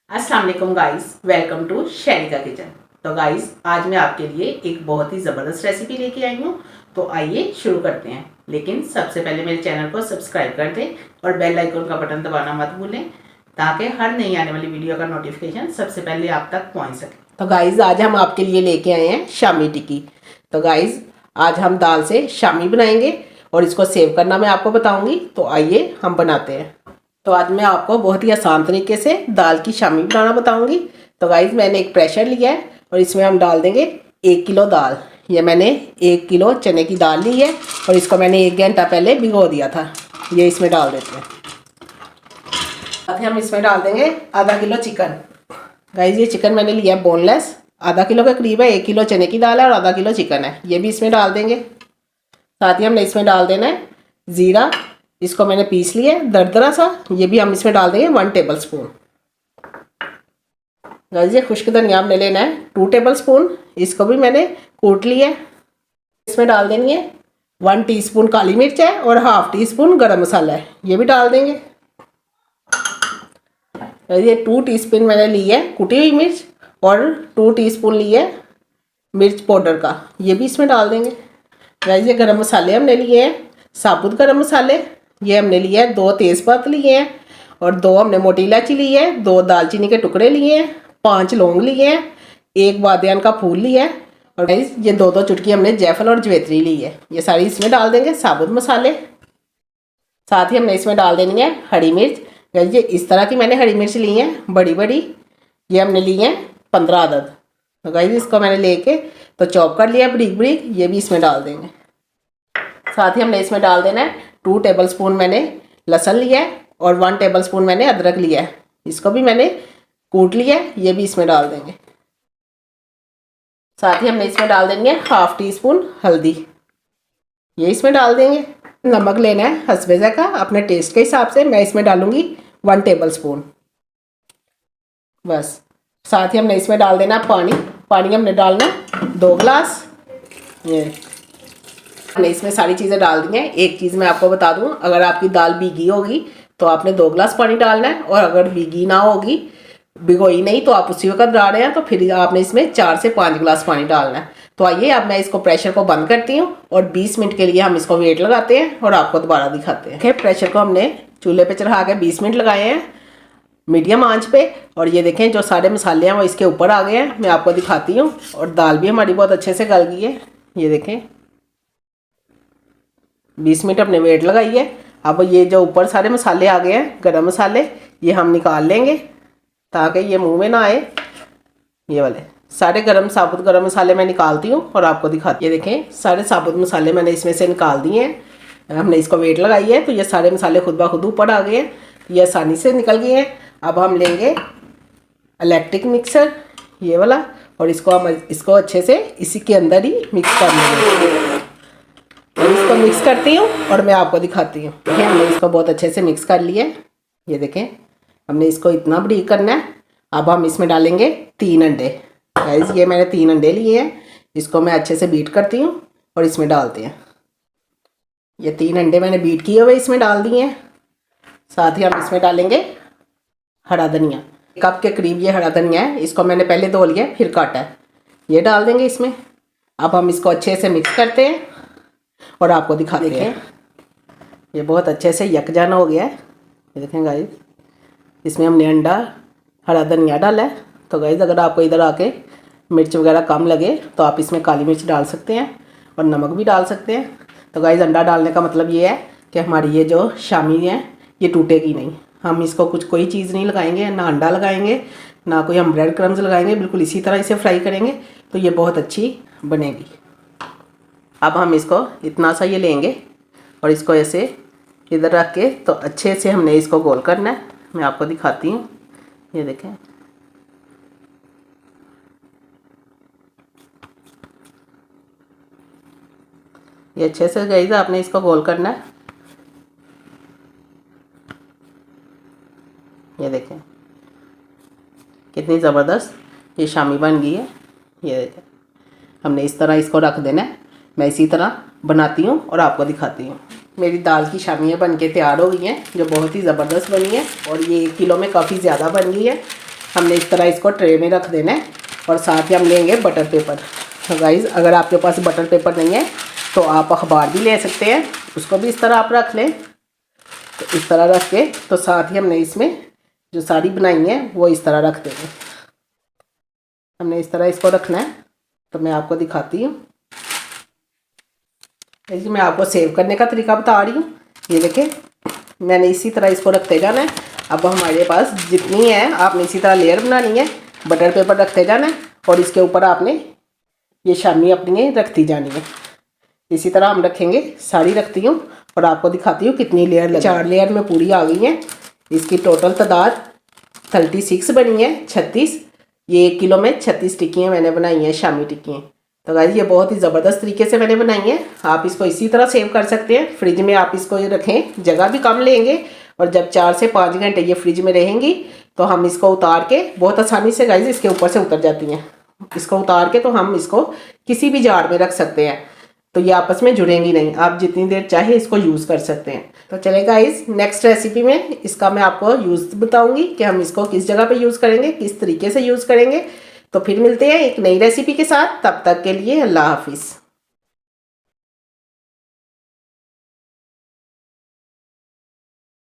अस्सलाम वालेकुम guys, welcome to शैरिका kitchen. तो गाइस, आज मैं आपके लिए एक बहुत ही ज़बरदस्त रेसिपी लेके आई हूँ। तो आइए शुरू करते हैं। लेकिन सबसे पहले मेरे चैनल को सब्सक्राइब कर दें और बेल आइकन का बटन दबाना मत भूलें, ताकि हर नई आने वाली वीडियो का नोटिफिकेशन सबसे पहले आप तक पहुँच सके। तो गाइस, आज हम आपके लिए लेके आए हैं शामी टिक्की। तो गाइस, आज हम दाल से शामी बनाएंगे और इसको सेव करना मैं आपको बताऊँगी। तो आइए हम बनाते हैं। तो आज मैं आपको बहुत ही आसान तरीके से दाल की शामी बनाना बताऊंगी। तो गाइज, मैंने एक प्रेशर लिया है और इसमें हम डाल देंगे 1 किलो दाल। ये मैंने 1 किलो चने की दाल ली है और इसको मैंने 1 घंटा पहले भिगो दिया था। ये इसमें डाल देते हैं। साथ ही हम इसमें डाल देंगे आधा किलो चिकन। गाइज, ये चिकन मैंने लिया है बोनलेस, आधा किलो के करीब है। 1 किलो चने की दाल है और आधा किलो चिकन है, ये भी इसमें डाल देंगे। साथ ही हमने इसमें डाल देना है ज़ीरा, इसको मैंने पीस लिया है दरदरा सा, ये भी हम इसमें डाल देंगे 1 टेबल स्पून। गाइस, ये खुश्क धनिया हमने लेना है 2 टेबल स्पून, इसको भी मैंने कूट लिया है। इसमें डाल देनी है 1 टीस्पून काली मिर्च है और हाफ टी स्पून गरम मसाला है, ये भी डाल देंगे। ये 2 टीस्पून मैंने ली है कुटी हुई मिर्च और 2 टीस्पून ली है मिर्च पाउडर का, ये भी इसमें डाल देंगे। गाइस, ये गरम मसाले हमने लिए हैं साबुत गरम मसाले, ये हमने लिए हैं 2 तेज़पात लिए हैं और 2 हमने मोटी इलायची ली है, 2 दालचीनी के टुकड़े लिए हैं, 5 लौंग लिए हैं, 1 बादियान का फूल लिया है और गाइस, ये 2-2 चुटकी हमने जायफल और जवेत्री ली है। ये सारी इसमें डाल देंगे साबुत मसाले। साथ ही हमने इसमें डाल देनी है हरी मिर्च। गाइस, ये इस तरह की मैंने हरी मिर्च ली है बड़ी बड़ी, ये हमने ली हैं 15 अदद। तो गाइस, इसको मैंने लेके तो चॉप कर लिया बरीक बरीक, ये भी इसमें डाल देंगे। साथ ही हमने इसमें डाल देना है 2 टेबल स्पून मैंने लहसुन लिया है और 1 टेबल स्पून मैंने अदरक लिया है, इसको भी मैंने कूट लिया है, ये भी इसमें डाल देंगे। साथ ही हमने इसमें डाल देंगे हाफ टी स्पून हल्दी, ये इसमें डाल देंगे। नमक लेना है हस्बे ज़ायक़ा अपने टेस्ट के हिसाब से, मैं इसमें डालूंगी 1 टेबल स्पून बस। साथ ही हमने इसमें डाल देना पानी हमने डालना 2 गिलास। ये हमने इसमें सारी चीज़ें डाल दी हैं। एक चीज़ मैं आपको बता दूं, अगर आपकी दाल भीगी होगी तो आपने 2 गिलास पानी डालना है, और अगर भीगी ना होगी, भिगोई नहीं, तो आप उसी वक्त डाल रहे हैं तो फिर आपने इसमें 4 से 5 गिलास पानी डालना है। तो आइए अब मैं इसको प्रेशर को बंद करती हूँ और 20 मिनट के लिए हम इसको वेट लगाते हैं और आपको दोबारा दिखाते हैं। प्रेशर को हमने चूल्हे पर चढ़ा के 20 मिनट लगाए हैं मीडियम आंच पे, और ये देखें जो सारे मसाले हैं वो इसके ऊपर आ गए हैं। मैं आपको दिखाती हूँ, और दाल भी हमारी बहुत अच्छे से गल गई है। ये देखें 20 मिनट अपने वेट लगाई है। अब ये जो ऊपर सारे मसाले आ गए हैं गरम मसाले, ये हम निकाल लेंगे ताकि ये मुंह में ना आए। ये वाले सारे साबुत गरम मसाले मैं निकालती हूँ और आपको दिखाती हूँ। ये देखें सारे साबुत मसाले मैंने इसमें से निकाल दिए हैं। हमने इसको वेट लगाई है तो ये सारे मसाले खुद ब खुद ऊपर आ गए हैं, ये आसानी से निकल गए हैं। अब हम लेंगे इलेक्ट्रिक मिक्सर ये वाला, और इसको अच्छे से इसी के अंदर ही मिक्स कर लेंगे। इसको मिक्स करती हूँ और मैं आपको दिखाती हूँ। देखिए हमने इसको बहुत अच्छे से मिक्स कर लिया है। ये देखें हमने इसको इतना बारीक करना है। अब हम इसमें डालेंगे 3 अंडे। गाइस, ये मैंने 3 अंडे लिए हैं, इसको मैं अच्छे से बीट करती हूँ और इसमें डालते हैं। ये 3 अंडे मैंने बीट किए हुए इसमें डाल दिए हैं। साथ ही हम इसमें डालेंगे हरा धनिया, 1 कप के करीब ये हरा धनिया है, इसको मैंने पहले धो लिया फिर काटा है, ये डाल देंगे इसमें। अब हम इसको अच्छे से मिक्स करते हैं और आपको दिखाते हैं। ये बहुत अच्छे से यकजान हो गया है। ये देखें गाइस, इसमें हमने अंडा हरा धनिया डाला है। तो गाइस, अगर आपको इधर आके मिर्च वगैरह कम लगे तो आप इसमें काली मिर्च डाल सकते हैं और नमक भी डाल सकते हैं। तो गाइस, अंडा डालने का मतलब ये है कि हमारी ये जो शामी है ये टूटेगी नहीं। हम इसको कोई चीज़ नहीं लगाएंगे, ना अंडा लगाएंगे, ना कोई हम ब्रेड क्रम्स लगाएंगे, बिल्कुल इसी तरह इसे फ्राई करेंगे तो ये बहुत अच्छी बनेगी। अब हम इसको इतना सा ये लेंगे और इसको ऐसे इधर रख के तो अच्छे से हमने इसको गोल करना है। मैं आपको दिखाती हूँ। ये देखें ये अच्छे से गाइस आपने इसको गोल करना है। ये देखें कितनी ज़बरदस्त ये शामी बन गई है। ये देखें हमने इस तरह इसको रख देना है। मैं इसी तरह बनाती हूँ और आपको दिखाती हूँ। मेरी दाल की शामियाँ बनके तैयार हो गई हैं, जो बहुत ही ज़बरदस्त बनी है, और ये 1 किलो में काफ़ी ज़्यादा बन गई है। हमने इस तरह इसको ट्रे में रख देना है और साथ ही हम लेंगे बटर पेपर। तो गाइज़ अगर आपके पास बटर पेपर नहीं है तो आप अखबार भी ले सकते हैं, उसको भी इस तरह आप रख लें। तो इस तरह रख के तो साथ ही हमने इसमें जो साड़ी बनाई है वो इस तरह रख देंगे। हमने इस तरह इसको रखना है। तो मैं आपको दिखाती हूँ, इसलिए मैं आपको सेव करने का तरीका बता रही हूँ। ये देखें, मैंने इसी तरह इसको रखते जाना है। अब हमारे पास जितनी है आपने इसी तरह लेयर बनानी है, बटर पेपर रखते जाना है और इसके ऊपर आपने ये शामी अपनी रखती जानी है। इसी तरह हम रखेंगे। साड़ी रखती हूँ और आपको दिखाती हूँ कितनी लेयर लगी। 4 लेयर में पूरी आ गई है। इसकी टोटल तादाद 36 बनी है, 36। ये 1 किलो में 36 टिक्कियाँ मैंने बनाई हैं, शामी टिक्कियाँ। तो गाइस ये बहुत ही ज़बरदस्त तरीके से मैंने बनाई है। आप इसको इसी तरह सेव कर सकते हैं। फ्रिज में आप इसको ये रखें, जगह भी कम लेंगे और जब 4 से 5 घंटे ये फ्रिज में रहेंगी तो हम इसको उतार के बहुत आसानी से गाइस इसके ऊपर से उतर जाती हैं। इसको उतार के तो हम इसको किसी भी जार में रख सकते हैं, तो ये आपस में जुड़ेंगी नहीं। आप जितनी देर चाहे इसको यूज़ कर सकते हैं। तो चलेगा गाइस, नेक्स्ट रेसिपी में इसका मैं आपको यूज़ बताऊंगी कि हम इसको किस जगह पे यूज़ करेंगे, किस तरीके से यूज़ करेंगे। तो फिर मिलते हैं एक नई रेसिपी के साथ। तब तक के लिए अल्लाह हाफिज़।